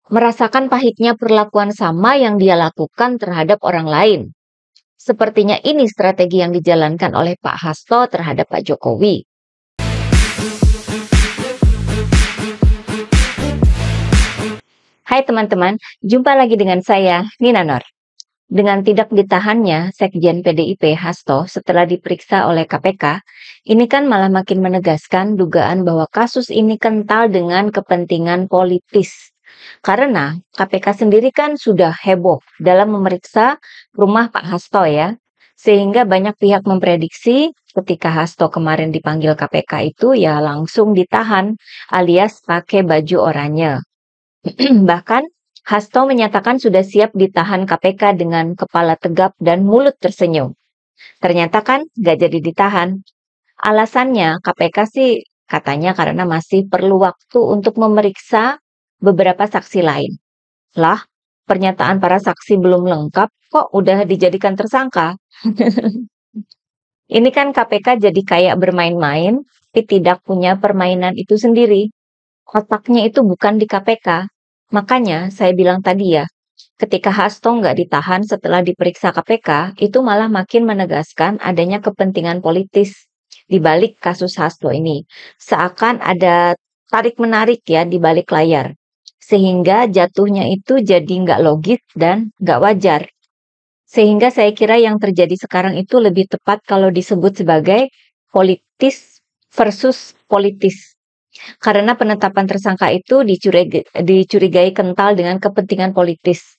Merasakan pahitnya perlakuan sama yang dia lakukan terhadap orang lain. Sepertinya ini strategi yang dijalankan oleh Pak Hasto terhadap Pak Jokowi. Hai teman-teman, jumpa lagi dengan saya, Nina Nur. Dengan tidak ditahannya Sekjen PDIP Hasto setelah diperiksa oleh KPK, ini kan malah makin menegaskan dugaan bahwa kasus ini kental dengan kepentingan politis. Karena KPK sendiri kan sudah heboh dalam memeriksa rumah Pak Hasto ya. Sehingga banyak pihak memprediksi ketika Hasto kemarin dipanggil KPK itu ya langsung ditahan alias pakai baju oranye. Bahkan Hasto menyatakan sudah siap ditahan KPK dengan kepala tegap dan mulut tersenyum. Ternyata kan gak jadi ditahan. Alasannya KPK sih katanya karena masih perlu waktu untuk memeriksa beberapa saksi lain. Lah, pernyataan para saksi belum lengkap kok udah dijadikan tersangka. Ini kan KPK jadi kayak bermain-main, tapi tidak punya permainan itu sendiri. Otaknya itu bukan di KPK. Makanya saya bilang tadi ya, ketika Hasto nggak ditahan setelah diperiksa KPK, itu malah makin menegaskan adanya kepentingan politis di balik kasus Hasto ini. Seakan ada tarik-menarik ya di balik layar. Sehingga jatuhnya itu jadi nggak logis dan nggak wajar. Sehingga saya kira yang terjadi sekarang itu lebih tepat kalau disebut sebagai politis versus politis. Karena penetapan tersangka itu dicurigai kental dengan kepentingan politis.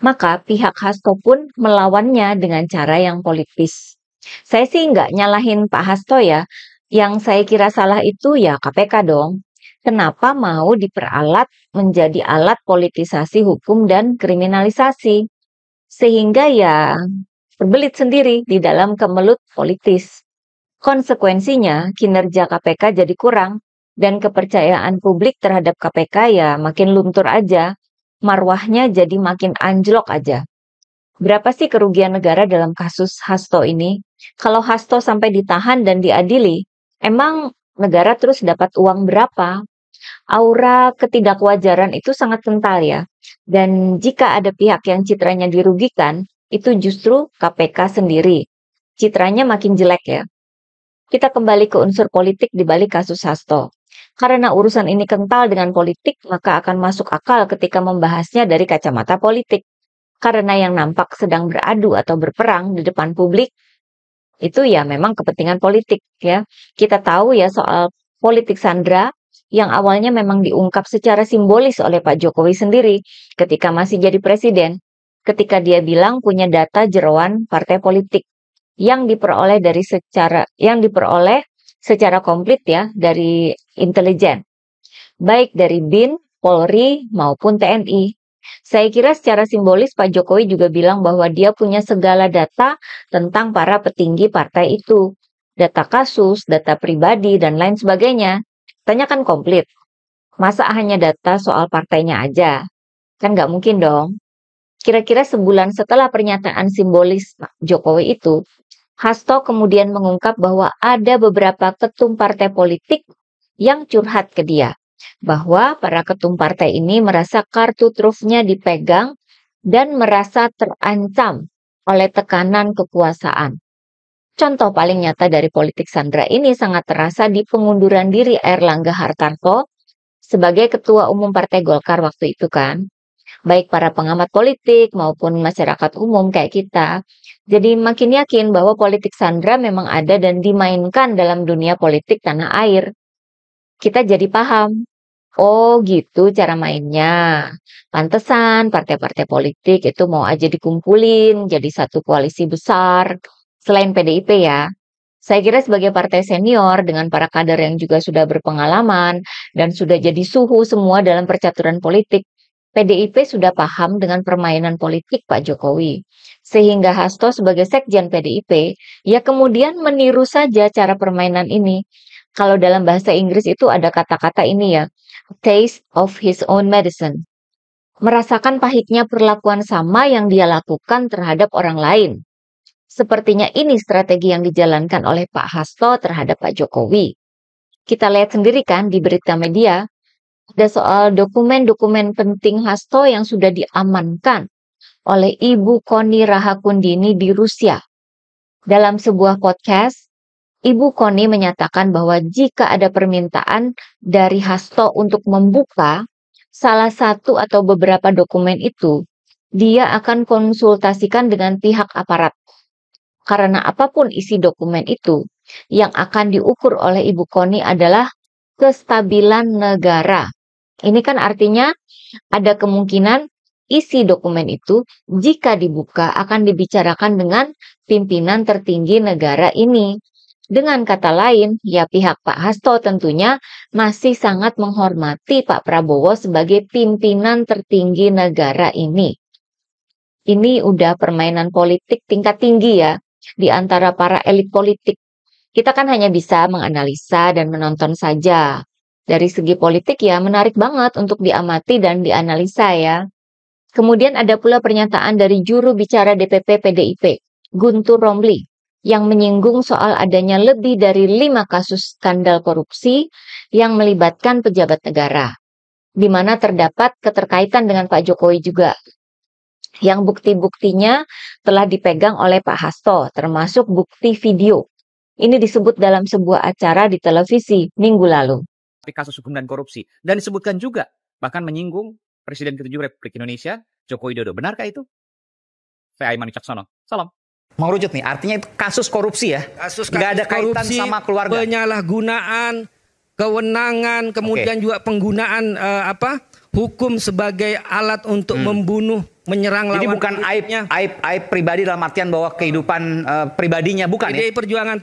Maka pihak Hasto pun melawannya dengan cara yang politis. Saya sih nggak nyalahin Pak Hasto ya. Yang saya kira salah itu ya KPK dong. Kenapa mau diperalat menjadi alat politisasi hukum dan kriminalisasi? Sehingga ya berbelit sendiri di dalam kemelut politis. Konsekuensinya kinerja KPK jadi kurang dan kepercayaan publik terhadap KPK ya makin luntur aja. Marwahnya jadi makin anjlok aja. Berapa sih kerugian negara dalam kasus Hasto ini? Kalau Hasto sampai ditahan dan diadili, emang negara terus dapat uang berapa? Aura ketidakwajaran itu sangat kental ya. Dan jika ada pihak yang citranya dirugikan, itu justru KPK sendiri. Citranya makin jelek ya. Kita kembali ke unsur politik di balik kasus Hasto. Karena urusan ini kental dengan politik, maka akan masuk akal ketika membahasnya dari kacamata politik. Karena yang nampak sedang beradu atau berperang di depan publik, itu ya memang kepentingan politik ya. Kita tahu ya soal politik sandra yang awalnya memang diungkap secara simbolis oleh Pak Jokowi sendiri ketika masih jadi presiden. Ketika dia bilang punya data jeroan partai politik yang diperoleh secara komplit ya dari intelijen, baik dari BIN, Polri maupun TNI. Saya kira secara simbolis Pak Jokowi juga bilang bahwa dia punya segala data tentang para petinggi partai itu. Data kasus, data pribadi, dan lain sebagainya. Tanya kan komplit. Masa hanya data soal partainya aja? Kan nggak mungkin dong. Kira-kira sebulan setelah pernyataan simbolis Pak Jokowi itu, Hasto kemudian mengungkap bahwa ada beberapa ketum partai politik yang curhat ke dia. Bahwa para ketum partai ini merasa kartu trufnya dipegang dan merasa terancam oleh tekanan kekuasaan. Contoh paling nyata dari politik sandra ini sangat terasa di pengunduran diri Airlangga Hartarto sebagai ketua umum Partai Golkar waktu itu kan. Baik para pengamat politik maupun masyarakat umum kayak kita. Jadi makin yakin bahwa politik sandra memang ada dan dimainkan dalam dunia politik tanah air. Kita jadi paham. Oh gitu cara mainnya. Pantesan partai-partai politik itu mau aja dikumpulin jadi satu koalisi besar. Selain PDIP ya. Saya kira sebagai partai senior dengan para kader yang juga sudah berpengalaman dan sudah jadi suhu semua dalam percaturan politik, PDIP sudah paham dengan permainan politik Pak Jokowi. Sehingga Hasto sebagai sekjen PDIP, ya kemudian meniru saja cara permainan ini. Kalau dalam bahasa Inggris itu ada kata-kata ini ya, taste of his own medicine. Merasakan pahitnya perlakuan sama yang dia lakukan terhadap orang lain. Sepertinya ini strategi yang dijalankan oleh Pak Hasto terhadap Pak Jokowi. Kita lihat sendiri kan di berita media, Ada soal dokumen-dokumen penting Hasto yang sudah diamankan oleh Ibu Koni Rahakundini di Rusia. Dalam sebuah podcast, Ibu Koni menyatakan bahwa jika ada permintaan dari Hasto untuk membuka salah satu atau beberapa dokumen itu, dia akan konsultasikan dengan pihak aparat. Karena apapun isi dokumen itu, yang akan diukur oleh Ibu Koni adalah kestabilan negara. Ini kan artinya ada kemungkinan isi dokumen itu jika dibuka akan dibicarakan dengan pimpinan tertinggi negara ini. Dengan kata lain, ya pihak Pak Hasto tentunya masih sangat menghormati Pak Prabowo sebagai pimpinan tertinggi negara ini. Ini udah permainan politik tingkat tinggi ya, di antara para elit politik. Kita kan hanya bisa menganalisa dan menonton saja. Dari segi politik ya menarik banget untuk diamati dan dianalisa ya. Kemudian ada pula pernyataan dari juru bicara DPP PDIP, Guntur Romli, yang menyinggung soal adanya lebih dari 5 kasus skandal korupsi yang melibatkan pejabat negara, di mana terdapat keterkaitan dengan Pak Jokowi juga, yang bukti-buktinya telah dipegang oleh Pak Hasto, termasuk bukti video. Ini disebut dalam sebuah acara di televisi minggu lalu. Kasus hukum dan korupsi. Dan disebutkan juga, bahkan menyinggung Presiden ke-7 Republik Indonesia, Joko Widodo. Benarkah itu? Saya Aiman Wicaksono. Salam. Mengerucut nih, artinya itu kasus korupsi ya? Nggak ada kaitan sama keluarga? Penyalahgunaan, kewenangan, kemudian juga penggunaan hukum sebagai alat untuk membunuh, menyerang lawan. Jadi bukan aib pribadi dalam artian bahwa kehidupan pribadinya, bukan ya? PDI Perjuangan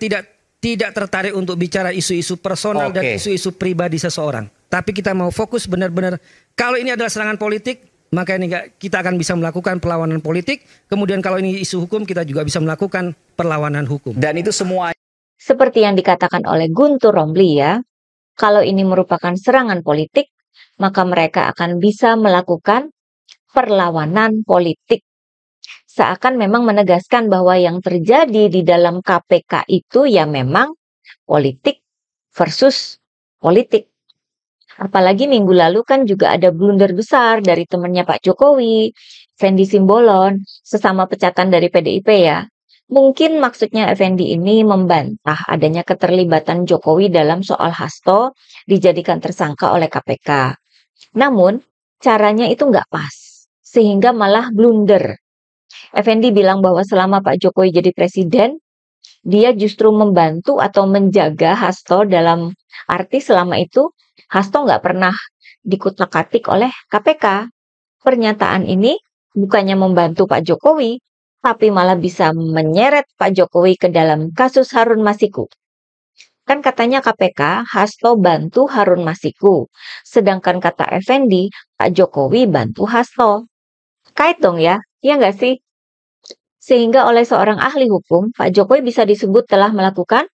tidak tertarik untuk bicara isu-isu personal dan isu-isu pribadi seseorang. Tapi kita mau fokus benar-benar, kalau ini adalah serangan politik, maka ini kita akan bisa melakukan perlawanan politik. Kemudian kalau ini isu hukum, kita juga bisa melakukan perlawanan hukum. Dan itu semua seperti yang dikatakan oleh Guntur Romli ya, kalau ini merupakan serangan politik, maka mereka akan bisa melakukan perlawanan politik. Seakan memang menegaskan bahwa yang terjadi di dalam KPK itu ya memang politik versus politik. Apalagi minggu lalu kan juga ada blunder besar dari temannya Pak Jokowi, Effendi Simbolon, sesama pecatan dari PDIP ya. Mungkin maksudnya Effendi ini membantah adanya keterlibatan Jokowi dalam soal Hasto dijadikan tersangka oleh KPK. Namun caranya itu nggak pas, sehingga malah blunder. Effendi bilang bahwa selama Pak Jokowi jadi presiden, dia justru membantu atau menjaga Hasto dalam arti selama itu Hasto nggak pernah dikutak-katik oleh KPK. Pernyataan ini bukannya membantu Pak Jokowi, tapi malah bisa menyeret Pak Jokowi ke dalam kasus Harun Masiku. Kan katanya KPK, Hasto bantu Harun Masiku. Sedangkan kata Effendi, Pak Jokowi bantu Hasto. Kait dong ya, iya nggak sih? Sehingga oleh seorang ahli hukum, Pak Jokowi bisa disebut telah melakukan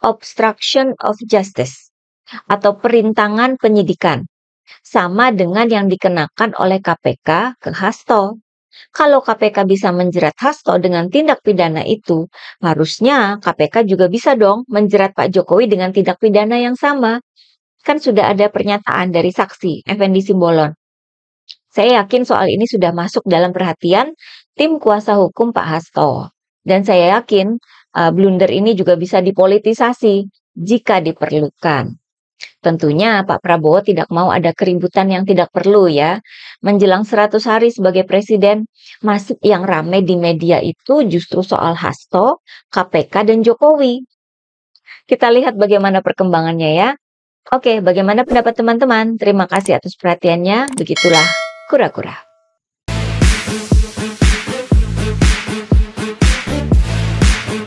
obstruction of justice atau perintangan penyidikan, sama dengan yang dikenakan oleh KPK ke Hasto. Kalau KPK bisa menjerat Hasto dengan tindak pidana itu, harusnya KPK juga bisa dong menjerat Pak Jokowi dengan tindak pidana yang sama. Kan sudah ada pernyataan dari saksi, Effendi Simbolon. Saya yakin soal ini sudah masuk dalam perhatian tim kuasa hukum Pak Hasto. Dan saya yakin blunder ini juga bisa dipolitisasi jika diperlukan. Tentunya Pak Prabowo tidak mau ada keributan yang tidak perlu ya. Menjelang 100 hari sebagai presiden, masih yang ramai di media itu justru soal Hasto, KPK, dan Jokowi. Kita lihat bagaimana perkembangannya ya. Oke, bagaimana pendapat teman-teman? Terima kasih atas perhatiannya. Begitulah Kura-Kura.